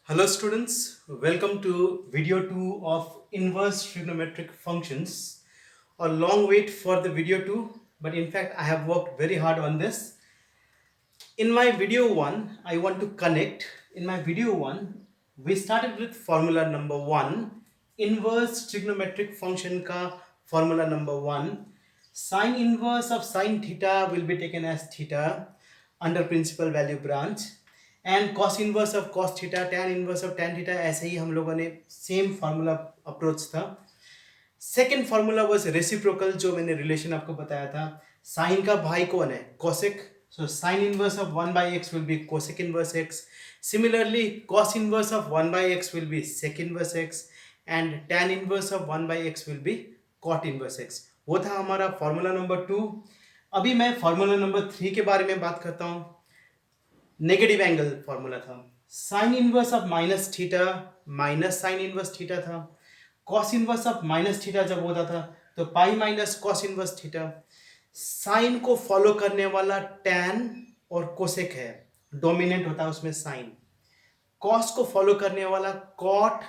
Hello students, welcome to video 2 of inverse trigonometric functions. A long wait for the video 2, but in fact I have worked very hard on this. In my video 1, I want to connect. In my video 1, we started with formula number 1, inverse trigonometric function ka formula number 1. Sine inverse of sine theta will be taken as theta under principal value branch and cos inverse of cos theta tan inverse of tan theta ऐसे ही हम लोगों ने same formula approach था. Second formula was reciprocal, जो मैंने relation आपको बताया था. साइन का भाई कौन है? Cosec. So sine inverse of 1/x will be cosec inverse x. Similarly cos inverse of 1/x will be sec inverse x and tan inverse of 1/x will be cot inverse x. वो था हमारा formula number 2. अभी मैं formula number 3 के बारे में बात करता हूँ. नेगेटिव एंगल फॉर्मूला था. Sine inverse of minus theta minus sine inverse theta था. Cos inverse of minus theta जब होता था तो pi minus cos inverse theta. Sine को फॉलो करने वाला टैन और कोसेक है, डोमिनेंट होता है उसमें साइन. कॉस को फॉलो करने वाला कॉट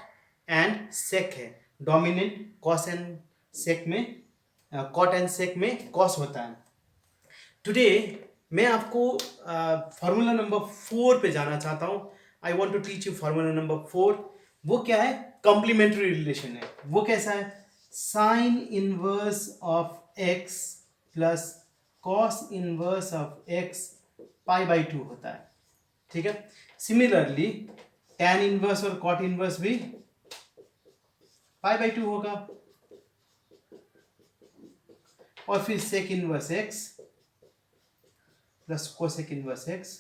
एंड सेक है, डोमिनेंट कॉस एंड सेक में, कॉट एंड सेक में कॉस होता है. टुडे मैं आपको फार्मूला नंबर 4 पे जाना चाहता हूँ. I want to teach you formula number 4. वो क्या है? कॉम्प्लीमेंट्री रिलेशन है. वो कैसा है? Sine inverse of x plus cos inverse of x π/2 होता है. ठीक है. सिमिलरली टैन इनवर्स और कॉट इनवर्स भी π/2 होगा. और फिर sec inverse x plus cosec inverse x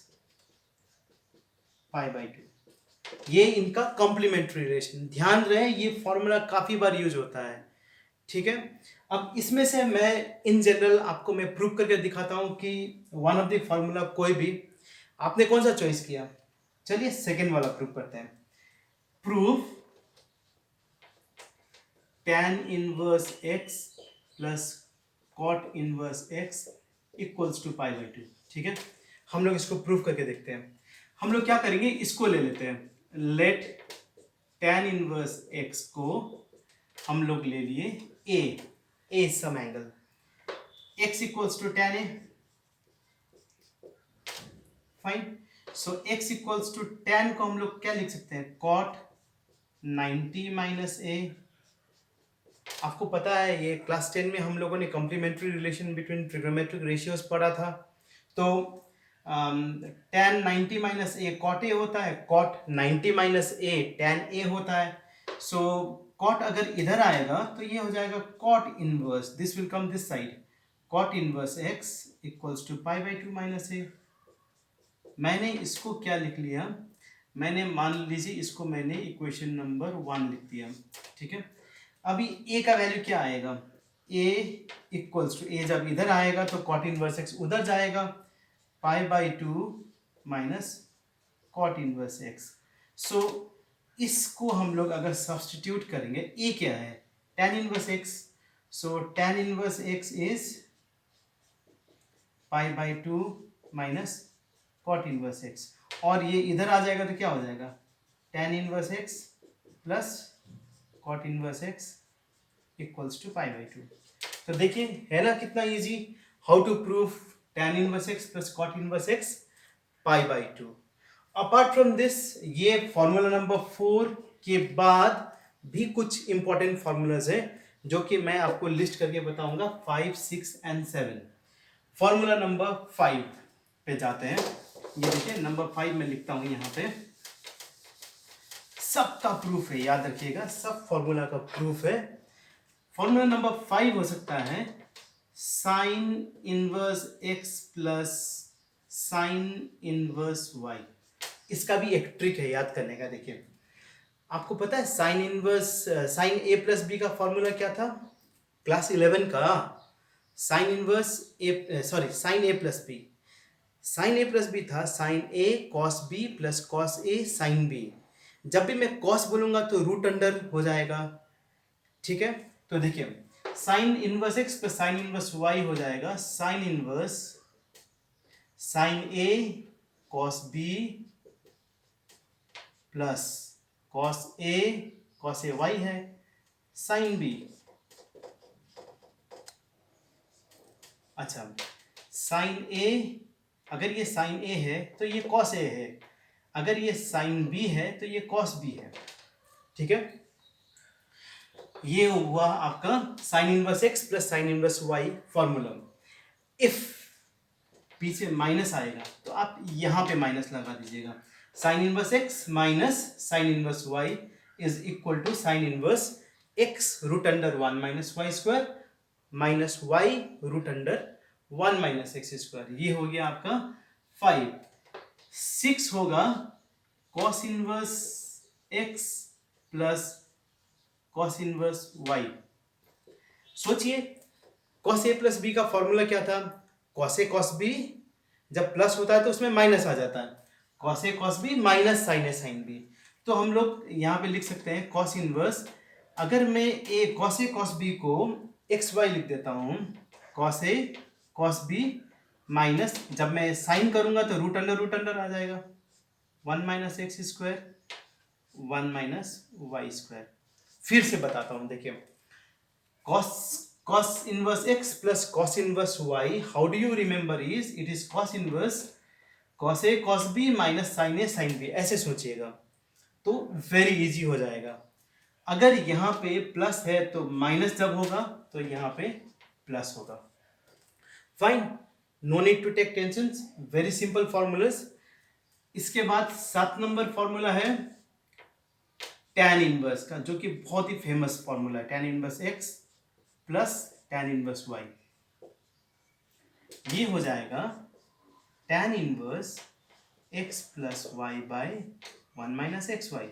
π/2. ये इनका कॉम्प्लीमेंट्री रिलेशन. ध्यान रहे ये फॉर्मूला काफी बार यूज होता है. ठीक है. अब इसमें से मैं इन जनरल आपको मैं प्रूव करके दिखाता हूं कि वन ऑफ द फॉर्मूला कोई भी. आपने कौन सा चॉइस किया? चलिए सेकेंड वाला प्रूव करते हैं. Proof tan inverse x plus cot inverse x equals to π/2. ठीक है. हम लोग इसको प्रूव करके देखते हैं. हम लोग क्या करेंगे, इसको ले लेते हैं. लेट tan इनवर्स x को हम लोग ले लिए a some angle x equals to tan a. Fine. So x equals to tan को हम लोग क्या लिख सकते हैं? cot 90 minus a. आपको पता है ये क्लास 10 में हम लोगों ने complementary relation between trigonometric ratios पढ़ा था. तो tan 90 minus A cot A होता है, cot 90 minus A tan A होता है. सो कॉट अगर इधर आएगा तो ये हो जाएगा cot inverse, this will come this side, cot inverse x equals to π/2 minus A. मैंने इसको क्या लिख लिया? मैंने मान लीजिए इसको मैंने इक्वेशन नंबर 1 लिख दिया. ठीक है. अभी ए का वैल्यू क्या आएगा? ए इक्वल्स टू ए जब इधर आएगा तो कॉट इनवर्स एक्स उधर जाएगा, π/2 माइनस कॉट इनवर्स एक्स. सो इसको हम लोग अगर सब्सटीट्यूट करेंगे, ए क्या है? tan inverse x. So tan inverse x is π/2 minus cot inverse x. और ये इधर आ जाएगा तो क्या हो जाएगा? tan inverse x plus cot inverse x equals to π/2. तो देखिए है ना कितना easy. How to prove tan inverse x plus cot inverse x π/2. Apart from this ये फॉर्मूला नंबर 4 के बाद भी कुछ इंपॉर्टेंट फॉर्मूलाज है जो कि मैं आपको लिस्ट करके बताऊंगा 5, 6 एंड 7. फॉर्मूला नंबर 5 पे जाते हैं. ये देखिए नंबर 5 में लिखता हूं यहाँ पे. सबका प्रूफ है, याद रखिएगा सब फॉर्मूला का प्रूफ है. फॉर्मूला नंबर 5 हो सकता है sine inverse x plus sine inverse y. इसका भी एक ट्रिक है याद करने का. देखिए आपको पता है साइन इनवर्स साइन ए प्लस बी का फॉर्मूला क्या था क्लास 11 का? साइन इनवर्स ए, सॉरी साइन ए प्लस बी. साइन ए प्लस बी था sign A cos B plus cos A sine B. जब भी मैं कॉस बोलूंगा तो रूट अंडर हो जाएगा. ठीक है. तो देखिए sine inverse x plus sine inverse y हो जाएगा sine inverse sine A cos B plus cos A y है, साइन बी, अच्छा साइन ए, अगर ये साइन ए है तो ये कॉस ए है, अगर ये साइन बी है तो ये कॉस बी है, ठीक है। ये हुआ आपका sine inverse x plus sine inverse y formula. If पीछे माइनस आएगा तो आप यहां पे माइनस लगा दीजिएगा, sine inverse x minus sine inverse y is equal to sine inverse x root under 1 minus y square minus y root under 1 minus x square. ये हो गया आपका 5। 6 होगा cos inverse x plus cos inverse y. सोचिए cos A plus B का formula क्या था, cos A cos B, जब प्लस होता है तो उसमें माइनस आ जाता है, cos A cos B minus sign A sine B. तो हम लोग यहाँ पे लिख सकते हैं कॉस इनवर्स, अगर मैं ए कॉस बी को एक्स वाई लिख देता हूँ, cos A cos B minus, जब मैं साइन करूंगा तो रूट अंडर आ जाएगा, 1 minus x square 1 minus y square. फिर से बताता हूं, देखिए cos inverse x plus cos inverse y, how do you remember is it is cos inverse cos a cos b minus sin a sin b, ऐसे सोचिएगा तो very easy हो जाएगा। अगर यहाँ पे प्लस है तो माइनस जब होगा तो यहाँ पे प्लस होगा। Fine, no need to take tension, very simple formulas. इसके बाद 7 नंबर फॉर्मूला है tan इनवर्स का, जो कि बहुत ही फेमस फॉर्मूला है, tan inverse x plus tan inverse y। ये हो जाएगा tan inverse x plus y by 1 minus x y.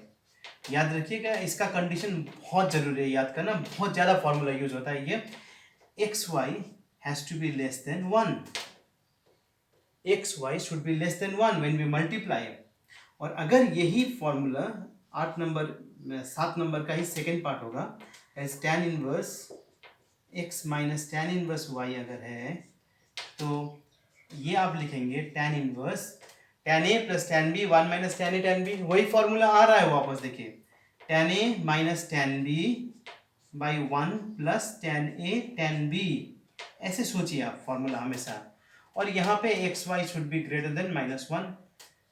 याद रखिएगा, इसका कंडीशन बहुत जरूरी है याद करना, बहुत ज्यादा फॉर्मूला यूज होता है ये। X y has to be less than 1, x y should be less than 1 when we multiply. और अगर यही फॉर्मूला 7 नंबर का ही सेकेंड पार्ट होगा, as tan inverse x minus tan inverse y अगर है तो ये आप लिखेंगे tan inverse tan a plus tan b 1 minus tan a tan b, वही फॉर्मूला आ रहा है वापस, देखिए tan a minus tan b by 1 plus tan a tan b, ऐसे सोचिए आप फॉर्मूला हमेशा। और यहाँ पे x y should be greater than -1,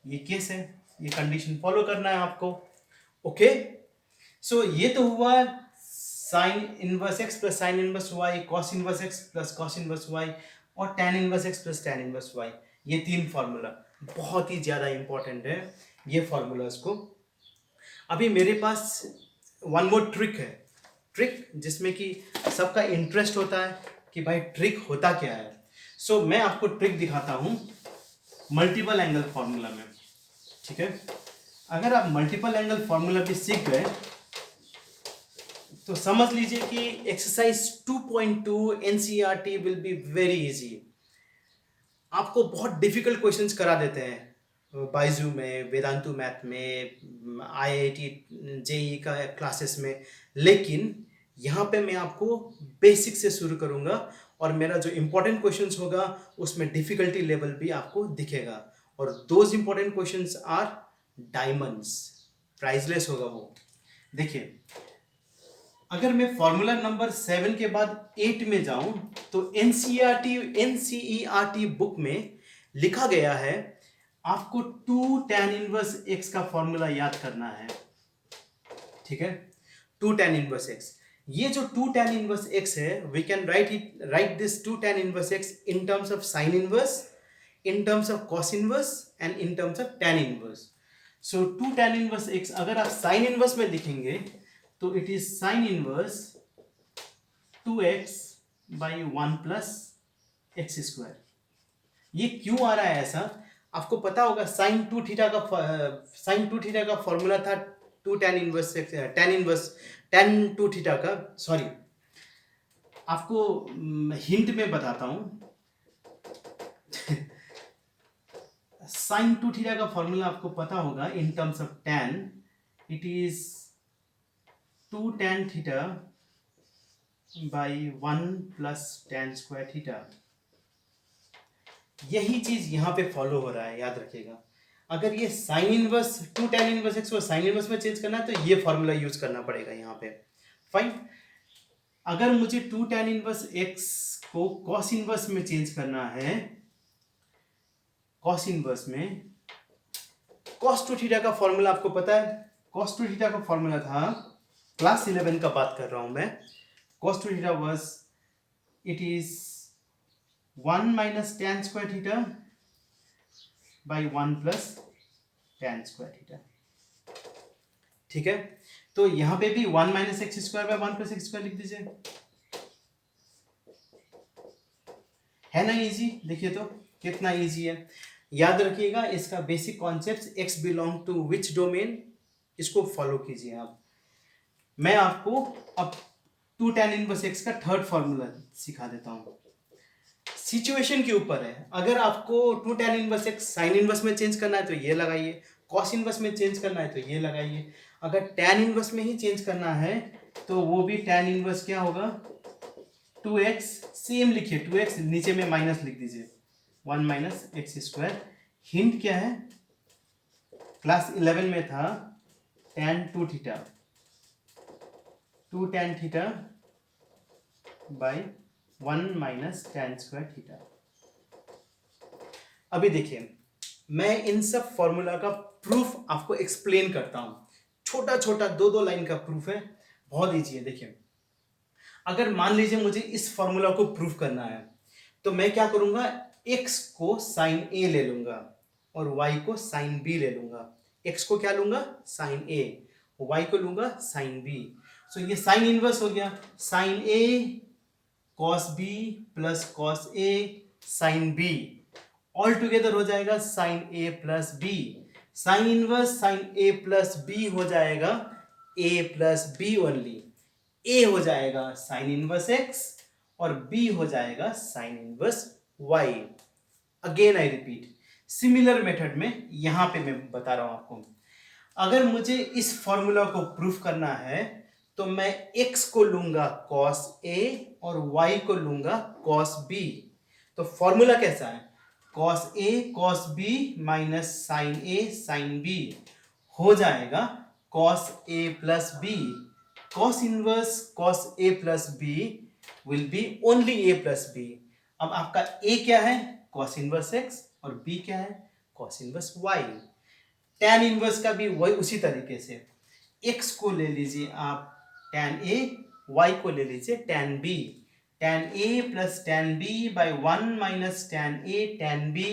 ये केस है, ये कंडीशन फॉलो करना है आपको। ओके, सो ये तो हुआ sine inverse x plus sine inverse y, cos inverse x plus cos inverse y, और tan inverse x plus tan inverse y. ये 3 फॉर्मूला बहुत ही ज़्यादा इंपॉर्टेंट है ये फॉर्मूलाज को। अभी मेरे पास वन मोर ट्रिक है, ट्रिक जिसमें कि सबका इंटरेस्ट होता है कि भाई ट्रिक होता क्या है। सो मैं आपको ट्रिक दिखाता हूँ मल्टीपल एंगल फॉर्मूला में, ठीक है। अगर आप मल्टीपल एंगल फॉर्मूला भी सीख गए तो समझ लीजिए कि exercise 2.2 NCERT will be very easy. आपको बहुत डिफिकल्ट क्वेश्चंस करा देते हैं बाइजू में, वेदांतु मैथ में, आईआईटी जेई का क्लासेस में, लेकिन यहाँ पे मैं आपको बेसिक से शुरू करूँगा और मेरा जो इम्पोर्टेंट क्वेश्चंस होगा उसमें डिफिकल्टी लेवल भी आपको दिखेगा। और those important questions are diamonds, priceless होगा वो। देखिए, अगर मैं फॉर्मूला नंबर 7 के बाद 8 में जाऊं तो एनसीईआरटी बुक में लिखा गया है आपको 2 tan इनवर्स x का फॉर्मूला याद करना है, ठीक है। 2 tan इनवर्स x, ये जो 2 tan इनवर्स x है, we can write this 2 tan inverse x in terms of sine inverse, in terms of cos inverse and in terms of tan inverse. So 2 tan inverse x अगर आप sine inverse में लिखेंगे तो it is sine inverse 2x by 1 plus x square. ये क्यों आ रहा है ऐसा, आपको पता होगा साइन 2 थीटा का फॉर्मूला था 2 tan इनवर्स tan 2 थीटा का। सॉरी, आपको हिंट में बताता हूं साइन 2 थीटा का फॉर्मूला आपको पता होगा इन terms of tan, it is 2 tan theta by 1 plus tan square theta. यही चीज यहां पे फॉलो हो रहा है, याद रखिएगा। अगर ये sine inverse two tan inverse x को साइन इनवर्स में चेंज करना है तो ये फॉर्मूला यूज करना पड़ेगा यहाँ पे। फाइन। अगर मुझे टू टेन इनवर्स एक्स को कॉस इनवर्स में चेंज करना है, कॉस इनवर्स में, कॉस टू थीटा का फॉर्मूला आपको पता है। कॉस टू थीटा का फॉर्मूला था, क्लास 11 का बात कर रहा हूं मैं। Cos two theta was, it is 1 minus ten square theta by 1 plus ten square theta. ठीक है, तो यहां पे भी 1 minus x square by 1 plus x square लिख दीजिए। है ना इजी? देखिए तो कितना इजी है। याद रखिएगा इसका basic concept, x belong to which domain, इसको फॉलो कीजिए आप। मैं आपको अब टू टेन इनवर्स एक्स का थर्ड फॉर्मूला सिखा देता हूं। सिचुएशन के ऊपर है। अगर आपको two tan inverse x sine inverse में चेंज करना है तो ये लगाइए, कॉस इनवर्स में चेंज करना है तो ये लगाइए। अगर टेन इनवर्स में ही चेंज करना है तो वो भी टेन इनवर्स क्या होगा, 2x, सेम लिखिए 2x, नीचे में माइनस लिख दीजिए 1 माइनस एक्स स्क्वायर। हिंट क्या है, क्लास 11 में था tan two theta, two tan theta by 1 minus tan square theta. अभी देखिए मैं इन सब फॉर्मूला का प्रूफ आपको एक्सप्लेन करता हूं। छोटा छोटा दो दो लाइन का प्रूफ है, बहुत ईजी है। देखिए अगर मान लीजिए मुझे इस फॉर्मूला को प्रूफ करना है तो मैं क्या करूंगा, x को साइन a ले लूंगा और y को साइन b ले लूंगा। x को क्या लूंगा, साइन a, y को लूंगा साइन b। सो ये साइन इनवर्स हो गया, sine a cos b plus cos a sine b, all together हो जाएगा sine a plus b। Sine inverse sine a plus b हो जाएगा a plus b only. a हो जाएगा साइन इनवर्स x और b हो जाएगा sine inverse y। Again I repeat, similar method में यहां पे मैं बता रहा हूं आपको। अगर मुझे इस फॉर्मूला को प्रूफ करना है तो मैं x को लूंगा cos a और y को लूंगा cos b। तो फॉर्मूला कैसा है, cos a cos b minus sine a sine b हो जाएगा cos a plus b। cos inverse cos a plus b will be only a plus b। अब आपका a क्या है, cos इनवर्स x, और b क्या है, cos inverse y। tan inverse का भी वही उसी तरीके से, x को ले लीजिए आप tan a, y को ले लीजिए tan b। tan a plus tan b by 1 minus tan a tan b,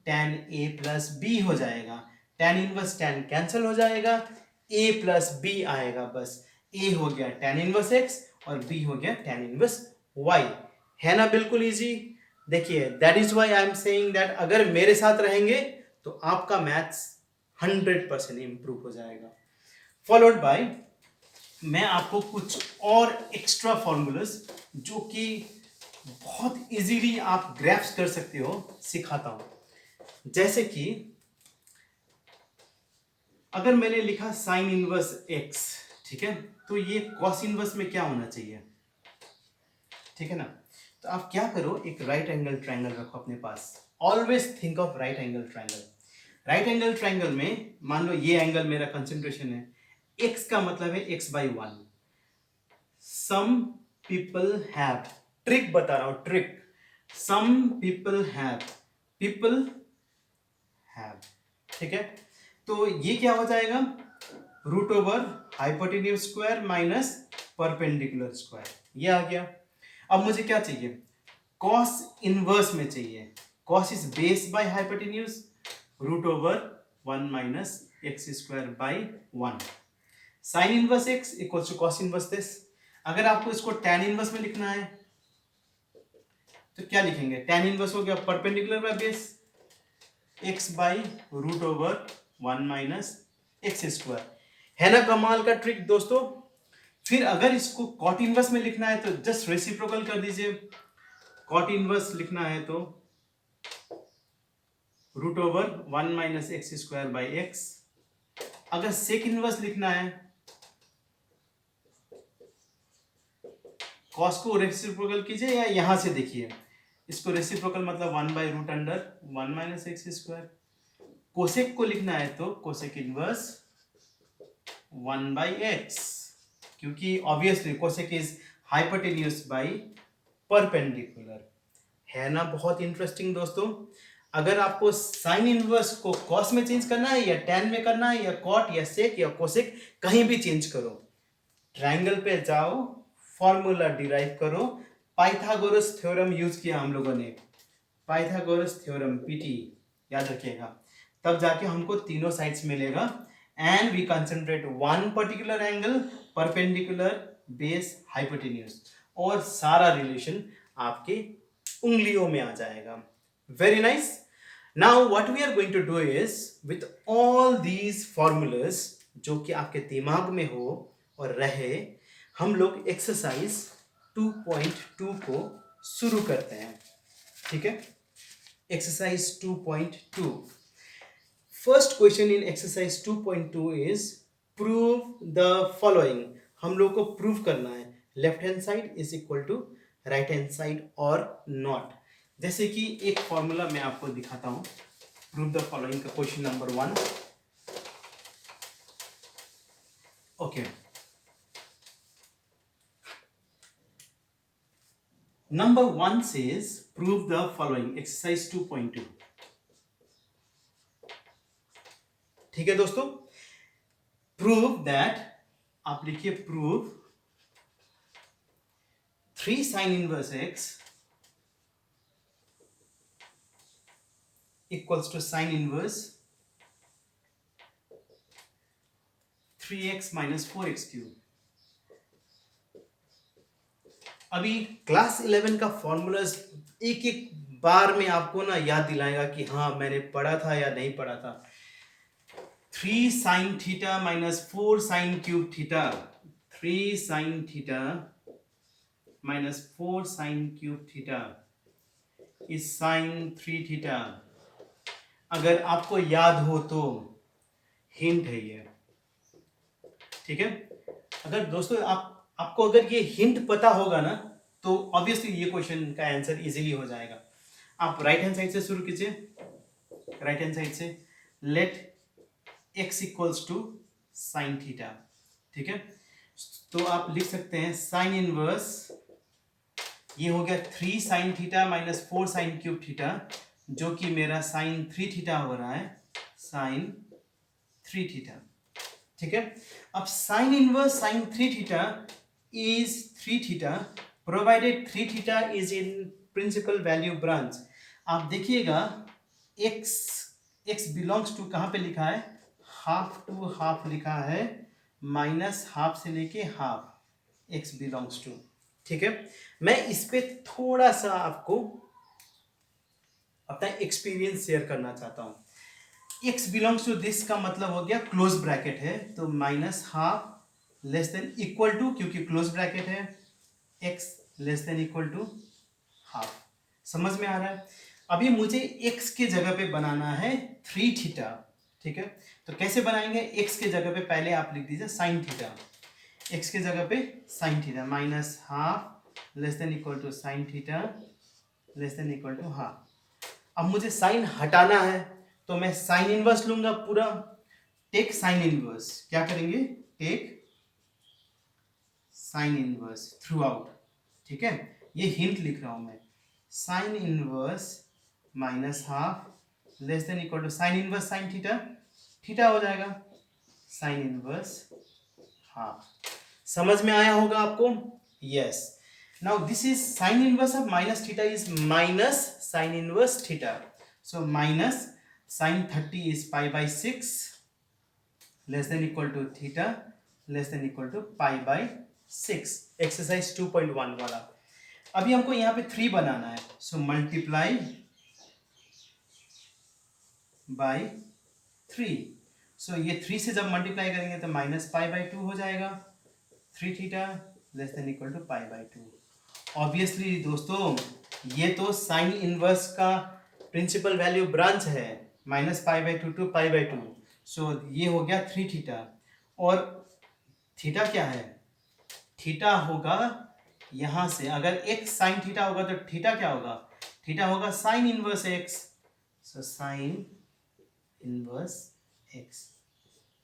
tan a plus b हो जाएगा। tan इनवर्स tan कैंसिल हो जाएगा, a प्लस b आएगा, बस a हो गया tan इनवर्स x और b हो गया tan इनवर्स y। है ना बिल्कुल इजी। देखिए that is why I am saying that अगर मेरे साथ रहेंगे तो आपका मैथ्स 100% इंप्रूव हो जाएगा। फॉलोड बाय मैं आपको कुछ और एक्स्ट्रा फॉर्मूलाज जो कि बहुत इजीली आप ग्रैप्स कर सकते हो सिखाता हूं। जैसे कि अगर मैंने लिखा साइन इनवर्स x, ठीक है, तो ये कॉस इनवर्स में क्या होना चाहिए, ठीक है ना। तो आप क्या करो, एक राइट एंगल ट्रायंगल रखो अपने पास। Always think of right angle triangle. Right angle triangle में मान लो ये एंगल मेरा कंसंट्रेशन है, x का मतलब है x by 1। Some people have, ट्रिक बता रहा हूं, ट्रिक, सम पीपल हैव, ठीक है। तो ये क्या हो जाएगा, root over hypotenuse square minus perpendicular square, ये आ गया। अब मुझे क्या चाहिए, कॉस इनवर्स में चाहिए। Cos is base by hypotenuse, root over 1 minus x square by 1। Sine inverse x equal to cos inverse this. अगर आपको इसको tan इनवर्स में लिखना है तो क्या लिखेंगे, tan इनवर्स हो गया perpendicular by base x by root over 1 minus x square. है ना कमाल का ट्रिक दोस्तों। फिर अगर इसको कॉट इनवर्स में लिखना है तो जस्ट रेसिप्रोकल कर दीजिए। कॉट इनवर्स लिखना है तो root over 1 minus x square by x. अगर सेक इनवर्स लिखना है, कॉस को रेसिप्रोकल कीजिए या यहां से देखिए, इसको रेसिप्रोकल मतलब 1 by root under 1 minus x square. Cosec को लिखना है तो कोसेक इनवर्स 1/x, क्योंकि obviously cosec is hypotenuse by perpendicular. है ना बहुत इंटरेस्टिंग दोस्तों। अगर आपको साइन इनवर्स को कॉस में चेंज करना है या टैन में करना है या कॉट या सेक या कोसेक, कहीं भी चेंज करो, ट्रायंगल पे जाओ, फॉर्मूला डिराइव करो। पाइथागोरस थ्योरम यूज किया हम लोगों ने, पाइथागोरस थ्योरम पीटी याद रखिएगा, तब जाके हमको तीनों साइड्स मिलेगा। And we concentrate one particular angle perpendicular base hypotenuse, और सारा रिलेशन आपके उंगलियों में आ जाएगा। Very nice. Now what we are going to do is with all these formulas जो कि आपके दिमाग में हो और रहे, हम लोग एक्सरसाइज 2.2 को शुरू करते हैं। ठीक है, exercise 2.2। First question in exercise 2.2 is prove the following. हम लोग को प्रूव करना है left hand side is equal to right hand side और नॉट। जैसे कि एक फॉर्मूला मैं आपको दिखाता हूं, प्रूव द फॉलोइंग का question number 1। Okay, number 1 says prove the following, exercise 2.2। ठीक है दोस्तों, प्रूव दैट, आप लिखिए prove 3 sin inverse x equals to sin inverse 3x minus 4x cube। अभी क्लास 11 का फॉर्मूलाज एक एक बार में आपको ना याद दिलाएगा कि हाँ मैंने पढ़ा था या नहीं पढ़ा था। 3 sin theta minus 4 sin cube theta, 3 sin theta minus 4 sin cube theta is sin 3 theta. अगर आपको याद हो तो हिंट है ये। ठीक है, अगर दोस्तों आपको अगर ये हिंट पता होगा ना तो ऑब्वियसली ये क्वेश्चन का आंसर इजीली हो जाएगा। आप राइट हैंड साइड से शुरू कीजिए, राइट हैंड साइड से let x equals to sine theta. ठीक है, तो आप लिख सकते हैं साइन इनवर्स, ये हो गया 3 sign theta minus 4 sine cube theta, जो कि मेरा साइन 3 थीटा हो रहा है, साइन 3 थीटा। ठीक है, अब sign inverse sign 3 theta is 3 theta provided 3 theta is in principal value branch। आप देखिएगा x belongs to कहां पे लिखा है, हाफ टू हाफ लिखा है, माइनस हाफ से लेके हाफ x belongs to। ठीक है, मैं इस पे थोड़ा सा आपको अपना एक्सपीरियंस शेयर करना चाहता हूं। x belongs to दिस का मतलब हो गया क्लोज ब्रैकेट है, तो minus half less than equal to, क्योंकि क्लोज ब्रैकेट है, x less than equal to half. समझ में आ रहा है? अभी मुझे x के जगह पे बनाना है 3 थीटा। ठीक है, तो कैसे बनाएंगे, x के जगह पे पहले आप लिख दीजिए साइन थीटा, x के जगह पे sine theta minus half less than equal to sine theta less than equal to half. अब मुझे साइन हटाना है तो मैं साइन इनवर्स लूंगा पूरा, टेक साइन इनवर्स, क्या करेंगे, take sine inverse throughout. ठीक है, ये हिंट लिख रहा हूं मैं, sine inverse minus half less than equal to sine inverse sine theta, theta हो जाएगा साइन इनवर्स हाफ। समझ में आया होगा आपको? Yes. Now this is sine inverse of minus theta is minus sine inverse theta, so minus sine 30 is pi by 6 less than equal to theta less than equal to pi by 6। Exercise 2.1 वाला। अभी हमको यहां पे 3 बनाना है, so multiply by 3। सो ये 3 से जब multiply करेंगे तो माइनस पाई बाई 2 हो जाएगा, 3 theta less than equal to pi by 2। Obviously दोस्तों ये तो साइन इनवर्स का प्रिंसिपल वैल्यू ब्रांच है, minus pi by 2 to pi by 2, so ये हो गया 3 थीटा। और थीटा क्या है, थीटा होगा यहां से, अगर x साइन थीटा होगा तो थीटा क्या होगा, थीटा होगा साइन इनवर्स x, सो साइन इनवर्स एक्स।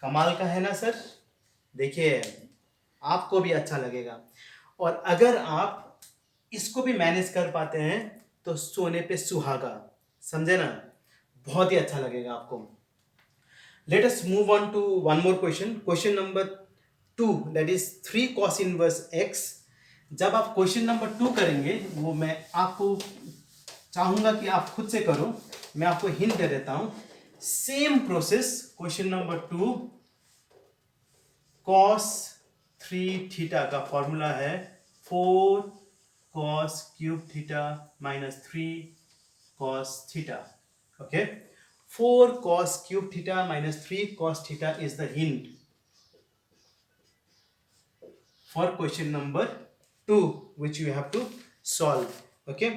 कमाल का है ना सर? देखिए आपको भी अच्छा लगेगा। और अगर आप इसको भी मैनेज कर पाते हैं तो सोने पे सुहागा, समझे ना? बहुत ही अच्छा लगेगा आपको। Let us move on to one more question. Question number 2, that is 3 cos inverse x. जब आप क्वेश्चन नंबर 2 करेंगे, वो मैं आपको चाहूंगा कि आप खुद से करो। मैं आपको हिंट दे देता हूं। Same process, question number 2, cos 3 theta का फॉर्मूला है 4 cos cube theta minus 3 cos theta. Okay, 4 cos cube theta minus 3 cos theta is the hint for question number 2 which you have to solve. Okay,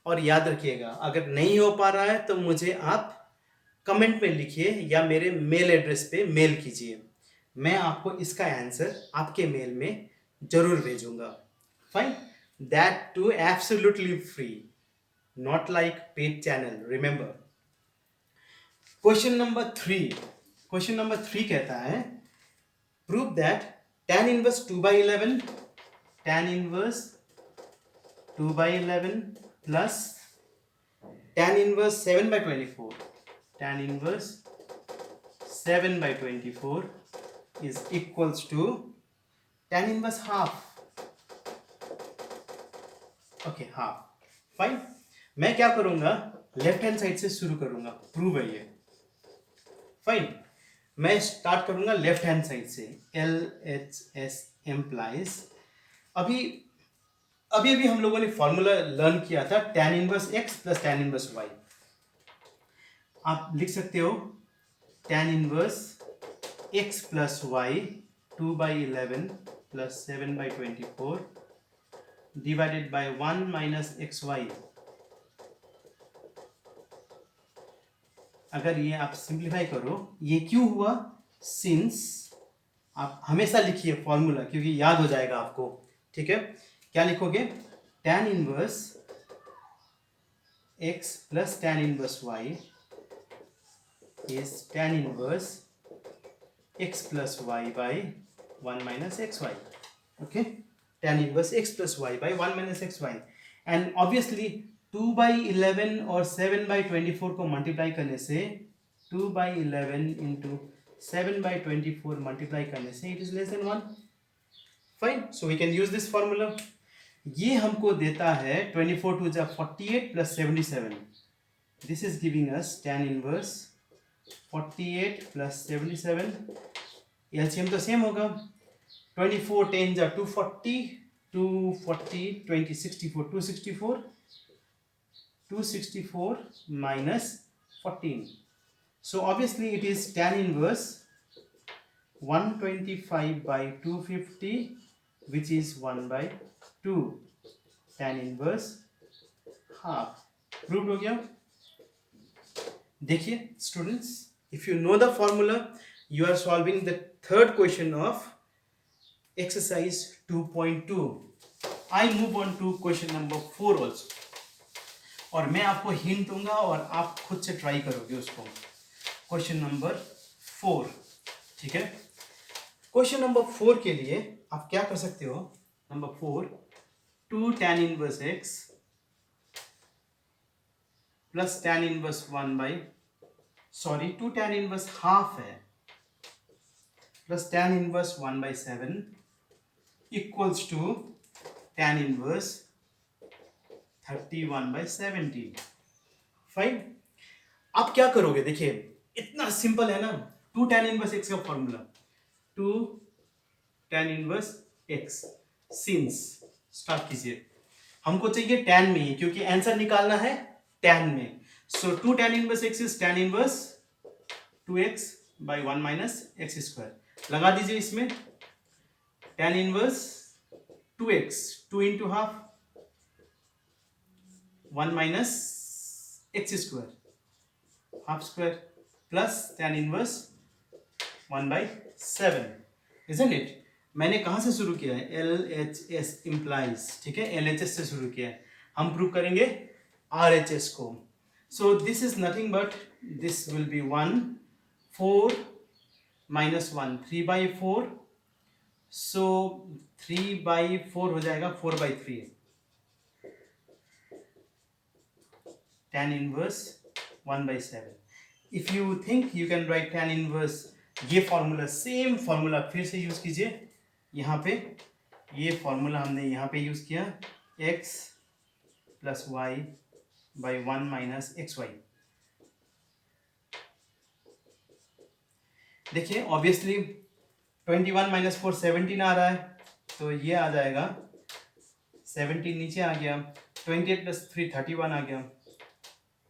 और याद रखिएगा अगर नहीं हो पा रहा है तो मुझे आप कमेंट में लिखिए या मेरे मेल एड्रेस पे मेल कीजिए। मैं आपको इसका आंसर आपके मेल में जरूर भेजूंगा। Fine, that to absolutely free, not like paid channel, remember. Question number 3 कहता है prove that tan inverse 2/11 tan inverse 2/11 plus tan inverse 7/24 tan inverse 7/24 is equals to tan inverse half. Okay, half. Fine, मैं क्या करूंगा, left hand side से शुरू करूंगा, prove है ये। फाइन, मैं स्टार्ट करूंगा लेफ्ट हैंड साइड से। LHS एम्प्लाइज, अभी अभी हम लोगों ने फॉर्मूला लर्न किया था tan inverse x plus tan inverse y। आप लिख सकते हो tan inverse x plus y 2/11 plus 7/24 divided by 1 minus xy। अगर ये आप सिंप्लीफाई करो, ये क्यों हुआ? सिंस, आप हमेशा लिखिए फॉर्मूला क्योंकि याद हो जाएगा आपको। ठीक है, क्या लिखोगे? tan inverse x plus tan inverse y is tan inverse x plus y by 1 minus x y. Okay, tan inverse x plus y by 1 minus x y. And obviously 2/11 और 7/24 को मल्टीप्लाई करने से 2/11 इंटू 7/24 मल्टीप्लाई करने से it is less than 1। Fine, so we can use this formula. ये हमको देता है 24 टू जा 48 plus 77। This is giving us tan inverse 48 plus 77। LCM तो सेम होगा, 24 10 जा 240 240 20 64 264 264 minus 14. So obviously it is tan inverse 125 by 250 which is 1/2 tan inverse half. Proved हो गया? देखिए students, if you know the formula you are solving the third question of exercise 2.2. I move on to question number 4 also. और मैं आपको hint दूंगा और आप खुद से ट्राई करोगे उसको। क्वेश्चन नंबर 4, ठीक है। क्वेश्चन नंबर 4 के लिए आप क्या कर सकते हो? Number 4, 2 tan inverse x plus tan inverse 2 tan inverse half है plus tan inverse 1/7 equals to tan inverse 31/70। Fine, आप क्या करोगे? देखिए इतना सिंपल है ना। 2 tan इनवर्स x का formula 2 tan inverse x। Since start कीजिए, हमको चाहिए tan में ही क्योंकि आंसर निकालना है tan में। सो 2 tan inverse x is tan inverse 2x by 1 minus x square. लगा दीजिए इसमें tan inverse 2x 2 into half 1 minus x square half square plus tan inverse 1/7, isn't it? मैंने कहाँ से शुरू किया है? LHS implies, ठीक है, LHS से शुरू किया है। हम प्रूव करेंगे RHS को। सो this is nothing but this will be 1 4 minus 1 3/4, सो 3/4 हो जाएगा 4/3, tan inverse 1/7. If you think you can write tan inverse, ये फॉर्मूला सेम फॉर्मूला फिर से यूज कीजिए. यहाँ पे ये फॉर्मूला हमने यहाँ पे यूज किया, x plus y by 1 minus x y. देखिए ऑब्वियसली 21 माइनस 4 17 आ रहा है, तो ये आ जाएगा 17 नीचे आ गया, 28 प्लस 3 31 आ गया.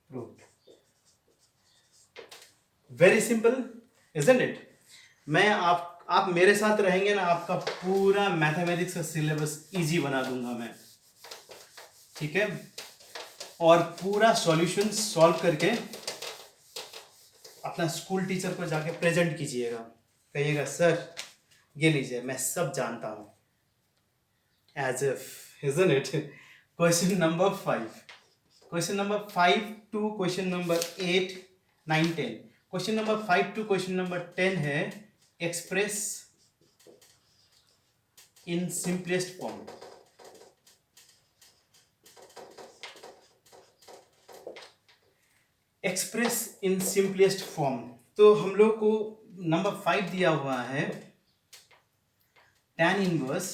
Proved. Very simple, isn't it? मैं आप मेरे साथ रहेंगे ना, आपका पूरा मैथमेटिक्स का सिलेबस इजी बना दूंगा मैं, ठीक है? और पूरा सॉल्यूशन सॉल्व करके अपना स्कूल टीचर को जाके प्रेजेंट कीजिएगा, कहिएगा सर ये लीजिए मैं सब जानता हूं. As if, isn't it? Question number 5, question number 5 to question number 8 9 10. Question number 5 to question number 10 है express in simplest form. Express in simplest form. तो हम लोग को नंबर 5 दिया हुआ है tan inverse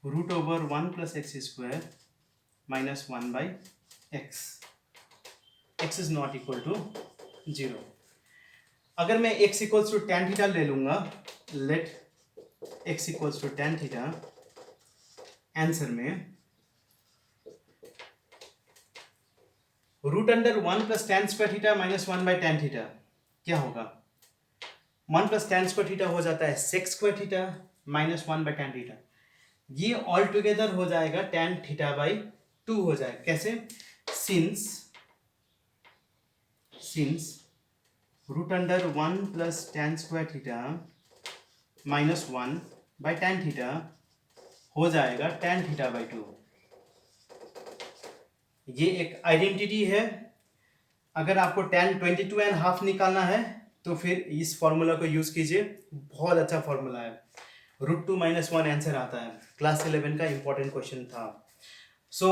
root over 1 plus x square minus 1/x. x is not equal to 0. अगर मैं x equals to tan theta ले लूंगा, let x equals to tan theta, answer में root under 1 plus tan square theta minus 1/tan theta क्या होगा? 1 plus tan square theta हो जाता है sec square theta minus 1/tan theta. ये all together हो जाएगा tan थीटा बाई 2 हो जाएगा. कैसे? Since root under 1 plus tan square theta minus 1/tan theta हो जाएगा tan थीटा बाई 2. ये एक आइडेंटिटी है. अगर आपको tan 22.5 निकालना है तो फिर इस फॉर्मूला को यूज कीजिए, बहुत अच्छा फॉर्मूला है. √2 - 1 आंसर आता है, क्लास 11 का इंपॉर्टेंट क्वेश्चन था. So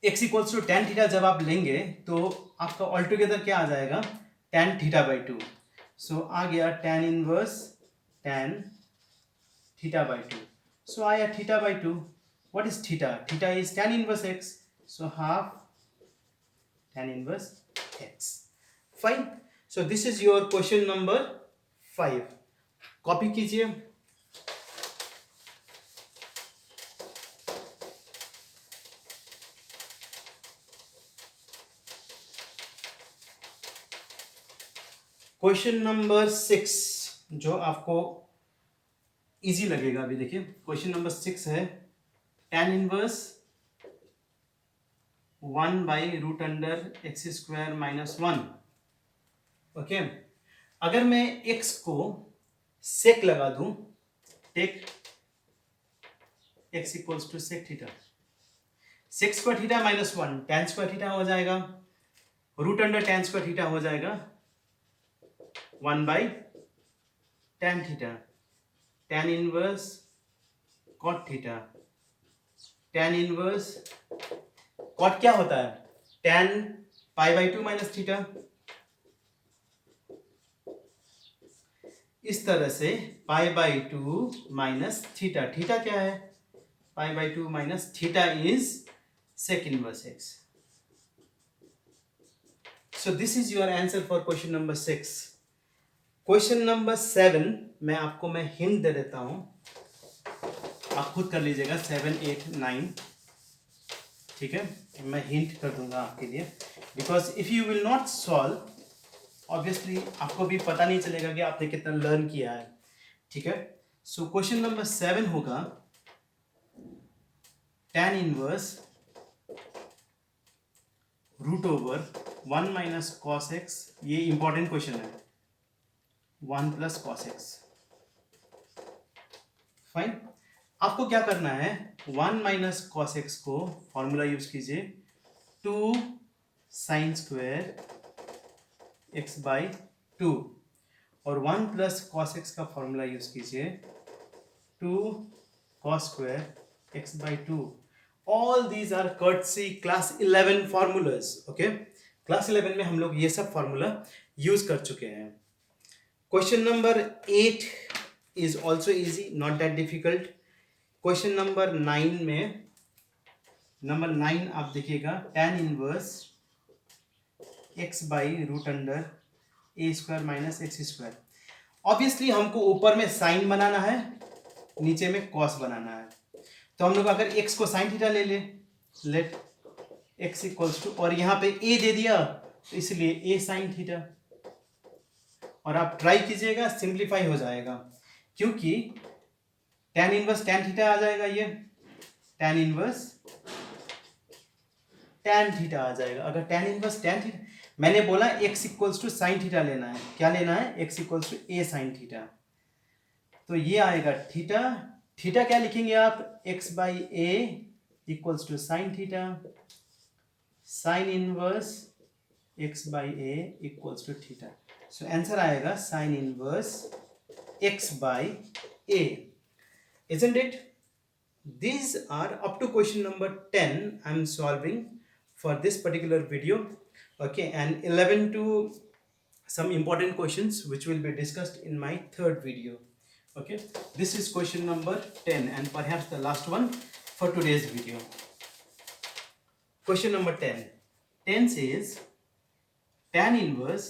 x equals to tan theta जब आप लेंगे तो आपका ऑल टुगेदर क्या आ जाएगा? tan theta by 2. सो आ गया tan inverse tan theta by 2. सो आया theta by 2. What is theta? Theta is tan inverse x. So half tan inverse x. Fine. So this is your question number 5. Copy कीजिए. Question number 6 जो आपको easy लगेगा. अभी देखिए question number 6 है tan inverse 1 by root under x square minus 1. Okay, अगर मैं x को सेक लगा दूं, take x equals to sec theta, sec square theta minus 1 tan square theta हो जाएगा, root under tan square theta हो जाएगा 1/tan theta, tan inverse cot theta, tan inverse cot क्या होता है? tan π/2 minus theta. इस तरह से π/2 माइनस थीटा. थीटा क्या है? π/2 minus theta is sec inverse x. So this is your answer for question number 6. Question number 7 मैं hint दे देता हूं, आप खुद कर लीजिएगा. 7 8 9, ठीक है? मैं हिंट कर दूंगा आपके लिए, because if you will not solve obviously आपको भी पता नहीं चलेगा कि आपने कितना लर्न किया है, ठीक है? सो क्वेश्चन नंबर 7 होगा tan inverse root over 1 minus cos x. ये इंपॉर्टेंट क्वेश्चन है. 1 प्लस कॉस एक्स. फाइन. आपको क्या करना है? 1 माइनस कॉस एक्स को फॉर्मूला यूज कीजिए, 2 sine square x by two, और 1 प्लस कॉस एक्स का फॉर्मूला यूज कीजिए, 2 cos square x by 2. All these are courtesy class 11 formulas. Okay, class 11 में हम लोग ये सब फॉर्मूला यूज कर चुके हैं. Question number 8 is also easy, not that difficult. Question number 9 में, नंबर 9 आप देखिएगा, tan inverse x by root under a square minus x square. Obviously हमको ऊपर में साइन बनाना है, नीचे में कॉस बनाना है. तो हम लोग अगर x को साइन थीटा ले ले, लेट x इक्वल्स टू, और यहाँ पे a दे दिया तो इसलिए a साइन थीटा, और आप ट्राई कीजिएगा, सिंप्लीफाई हो जाएगा, क्योंकि tan इनवर्स tan थीटा आ जाएगा, ये tan इनवर्स tan थीटा आ जाएगा. अगर tan इनवर्स tan थीटा, मैंने बोला x equals to sine theta लेना है, क्या लेना है, x equals to a sine theta. तो ये आएगा थीटा, थीटा क्या लिखेंगे आप, x by a equals to sine theta, sine inverse x by a equals to theta. So answer आएगा sine inverse x by A. Isn't it? These are up to question number 10 I am solving for this particular video. Okay, and 11 to some important questions which will be discussed in my third video. Okay, this is question number 10 and perhaps the last one for today's video. Question number 10. 10 says tan inverse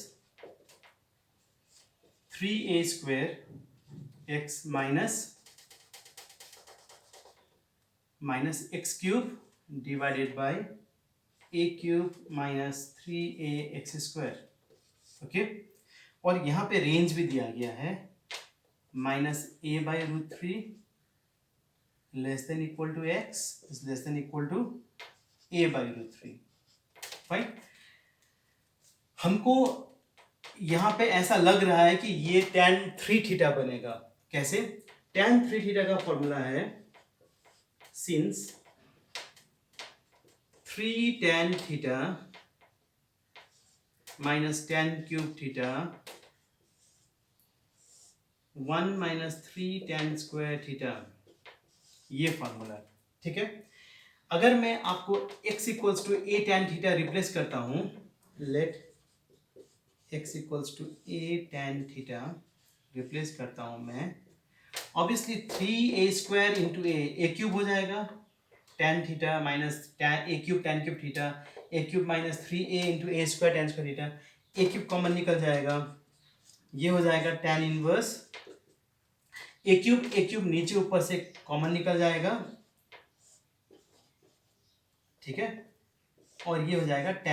3a square x minus x cube divided by a cube minus 3a x square. Okay, और यहाँ पे range भी दिया गया है, minus a by root three less than equal to x is less than equal to a by root three. Fine. हमको यहाँ पे ऐसा लग रहा है कि ये tan 3 थीटा बनेगा. कैसे? tan 3 थीटा का फॉर्मूला है since 3 tan theta minus tan cube theta 1 minus 3 tan square theta, ये फॉर्मूला. ठीक है, अगर मैं आपको x equals to a tan theta replace करता हूं, let x equals to a tan theta replace करता हूं मैं, obviously 3a square into a cube हो जाएगा, tan theta minus a cube tan cube theta, a cube minus 3a into A square tan square theta, a cube common निकल जाएगा, ये हो जाएगा tan इनवर्स ए क्यूब नीचे ऊपर से कॉमन निकल जाएगा. ठीक है, और ये हो जाएगा tan